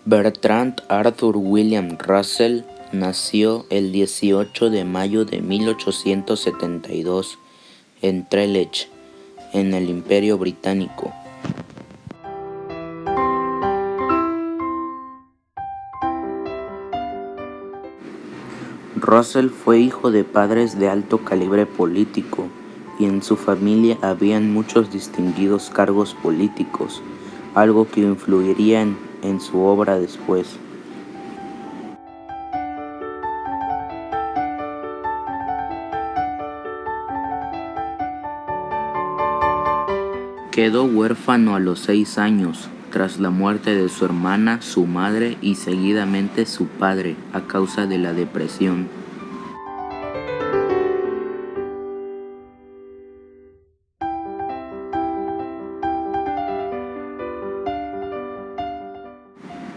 Bertrand Arthur William Russell nació el 18 de mayo de 1872 en Trelew, en el Imperio Británico. Russell fue hijo de padres de alto calibre político, y en su familia habían muchos distinguidos cargos políticos, algo que influiría en su obra después. Quedó huérfano a los 6 años, tras la muerte de su hermana, su madre y seguidamente su padre, a causa de la depresión.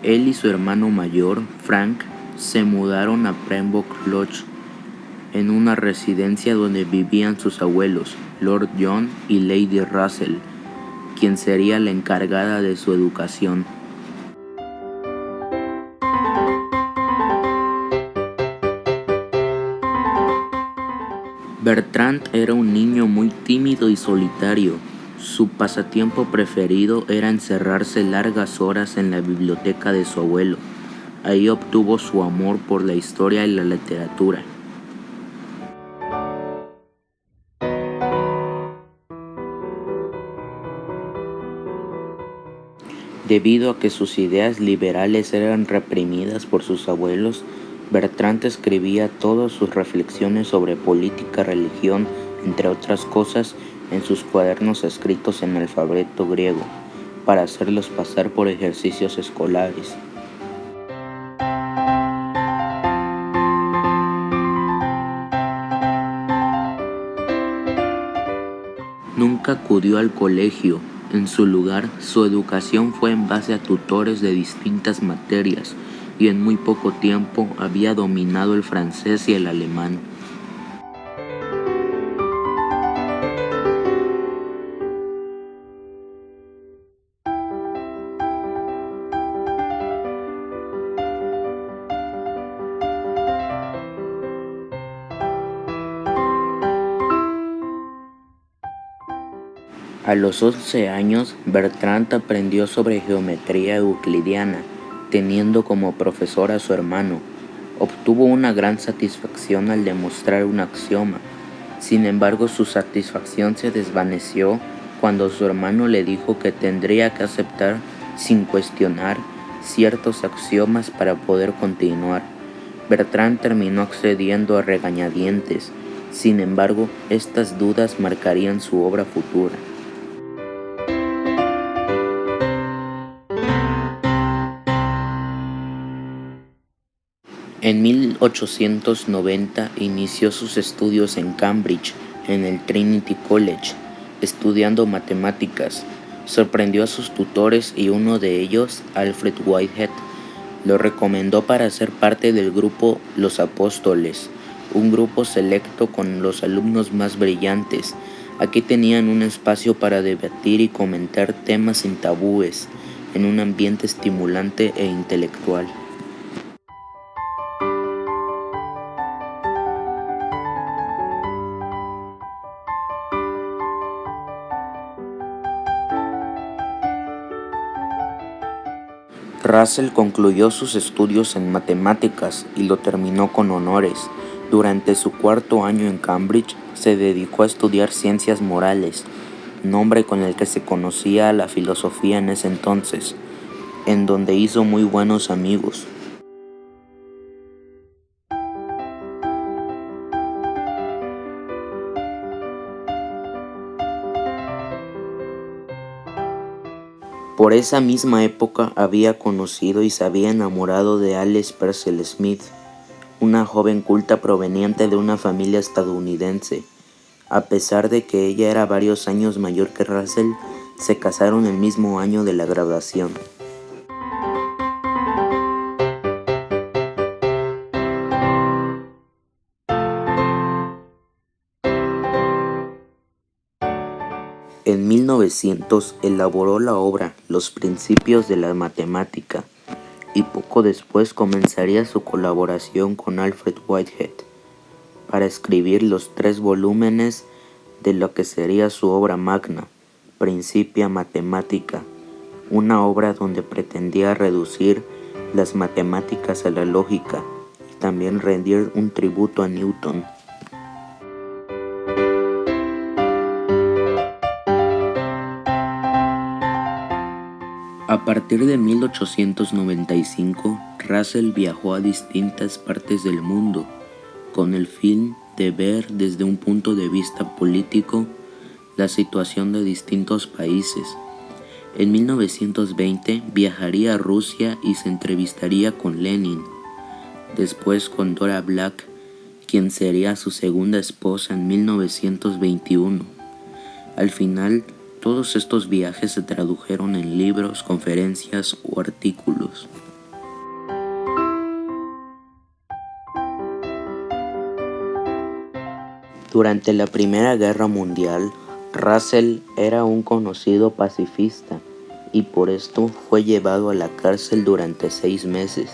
Él y su hermano mayor, Frank, se mudaron a Pembroke Lodge, en una residencia donde vivían sus abuelos, Lord John y Lady Russell, quien sería la encargada de su educación. Bertrand era un niño muy tímido y solitario. Su pasatiempo preferido era encerrarse largas horas en la biblioteca de su abuelo. Ahí obtuvo su amor por la historia y la literatura. Debido a que sus ideas liberales eran reprimidas por sus abuelos, Bertrand escribía todas sus reflexiones sobre política, religión, entre otras cosas, en sus cuadernos escritos en alfabeto griego, para hacerlos pasar por ejercicios escolares. Nunca acudió al colegio. En su lugar, su educación fue en base a tutores de distintas materias, y en muy poco tiempo había dominado el francés y el alemán. A los 11 años, Bertrand aprendió sobre geometría euclidiana, teniendo como profesor a su hermano. Obtuvo una gran satisfacción al demostrar un axioma. Sin embargo, su satisfacción se desvaneció cuando su hermano le dijo que tendría que aceptar sin cuestionar ciertos axiomas para poder continuar. Bertrand terminó accediendo a regañadientes. Sin embargo, estas dudas marcarían su obra futura. En 1890 inició sus estudios en Cambridge, en el Trinity College, estudiando matemáticas. Sorprendió a sus tutores y uno de ellos, Alfred Whitehead, lo recomendó para ser parte del grupo Los Apóstoles, un grupo selecto con los alumnos más brillantes. Aquí tenían un espacio para debatir y comentar temas sin tabúes, en un ambiente estimulante e intelectual. Russell concluyó sus estudios en matemáticas y lo terminó con honores. Durante su cuarto año en Cambridge, se dedicó a estudiar ciencias morales, nombre con el que se conocía a la filosofía en ese entonces, en donde hizo muy buenos amigos. Por esa misma época había conocido y se había enamorado de Alice Purcell Smith, una joven culta proveniente de una familia estadounidense. A pesar de que ella era varios años mayor que Russell, se casaron el mismo año de la graduación. En 1900 elaboró la obra Los principios de la matemática, y poco después comenzaría su colaboración con Alfred Whitehead para escribir los 3 volúmenes de lo que sería su obra magna, Principia Mathematica, una obra donde pretendía reducir las matemáticas a la lógica y también rendir un tributo a Newton. A partir de 1895, Russell viajó a distintas partes del mundo con el fin de ver desde un punto de vista político la situación de distintos países. En 1920 viajaría a Rusia y se entrevistaría con Lenin, después con Dora Black, quien sería su segunda esposa en 1921. Al final, todos estos viajes se tradujeron en libros, conferencias o artículos. Durante la Primera Guerra Mundial, Russell era un conocido pacifista y por esto fue llevado a la cárcel durante 6 meses.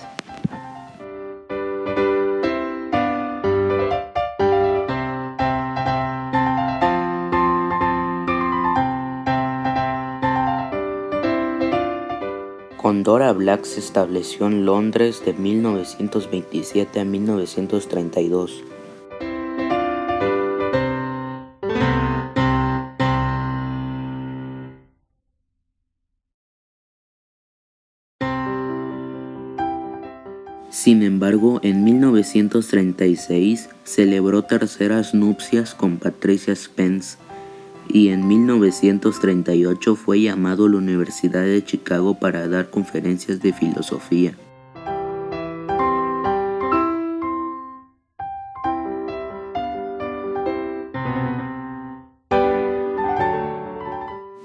Con Dora Black se estableció en Londres de 1927 a 1932. Sin embargo, en 1936 celebró terceras nupcias con Patricia Spence y en 1938 fue llamado a la Universidad de Chicago para dar conferencias de filosofía.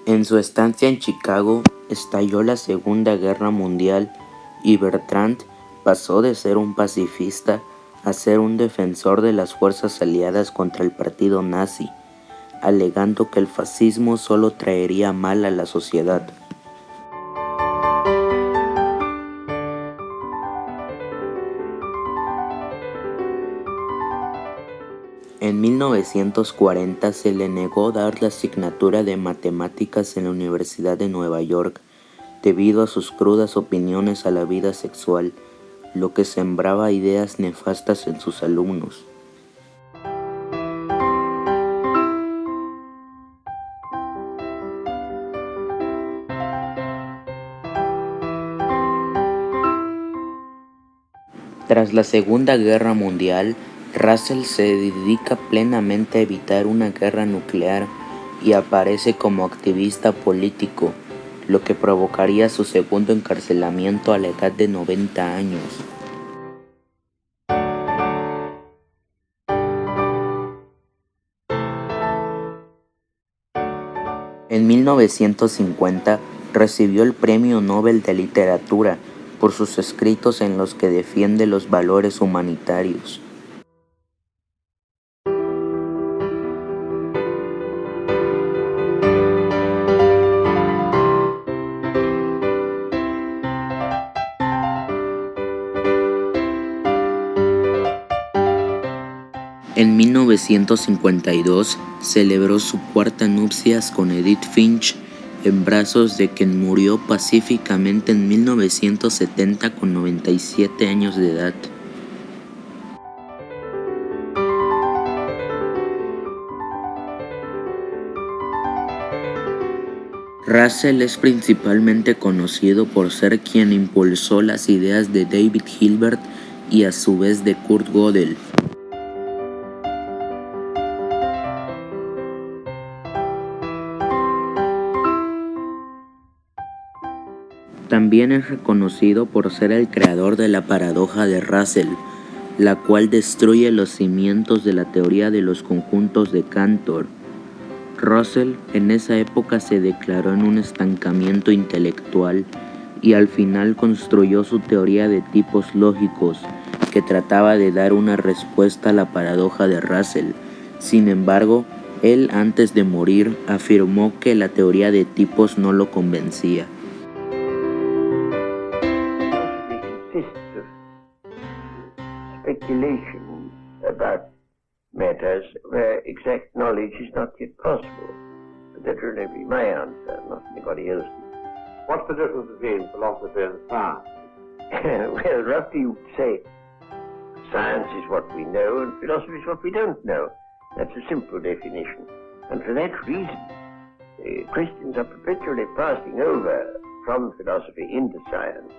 En su estancia en Chicago estalló la Segunda Guerra Mundial y Bertrand pasó de ser un pacifista a ser un defensor de las fuerzas aliadas contra el partido nazi, alegando que el fascismo solo traería mal a la sociedad. En 1940 se le negó dar la asignatura de matemáticas en la Universidad de Nueva York debido a sus crudas opiniones a la vida sexual, lo que sembraba ideas nefastas en sus alumnos. Tras la Segunda Guerra Mundial, Russell se dedica plenamente a evitar una guerra nuclear y aparece como activista político, lo que provocaría su segundo encarcelamiento a la edad de 90 años. En 1950 recibió el Premio Nobel de Literatura por sus escritos en los que defiende los valores humanitarios. En 1952 celebró su cuarta nupcias con Edith Finch, en brazos de quien murió pacíficamente en 1970 con 97 años de edad. Russell es principalmente conocido por ser quien impulsó las ideas de David Hilbert y a su vez de Kurt Gödel. También es reconocido por ser el creador de la paradoja de Russell, la cual destruye los cimientos de la teoría de los conjuntos de Cantor. Russell en esa época se declaró en un estancamiento intelectual y al final construyó su teoría de tipos lógicos, que trataba de dar una respuesta a la paradoja de Russell. Sin embargo, él antes de morir afirmó que la teoría de tipos no lo convencía. speculation about matters where exact knowledge is not yet possible. But that will only be my answer, not anybody else's. What's the difference between philosophy and science? Well, roughly you would say science is what we know and philosophy is what we don't know. That's a simple definition. And for that reason, Christians are perpetually passing over from philosophy into science.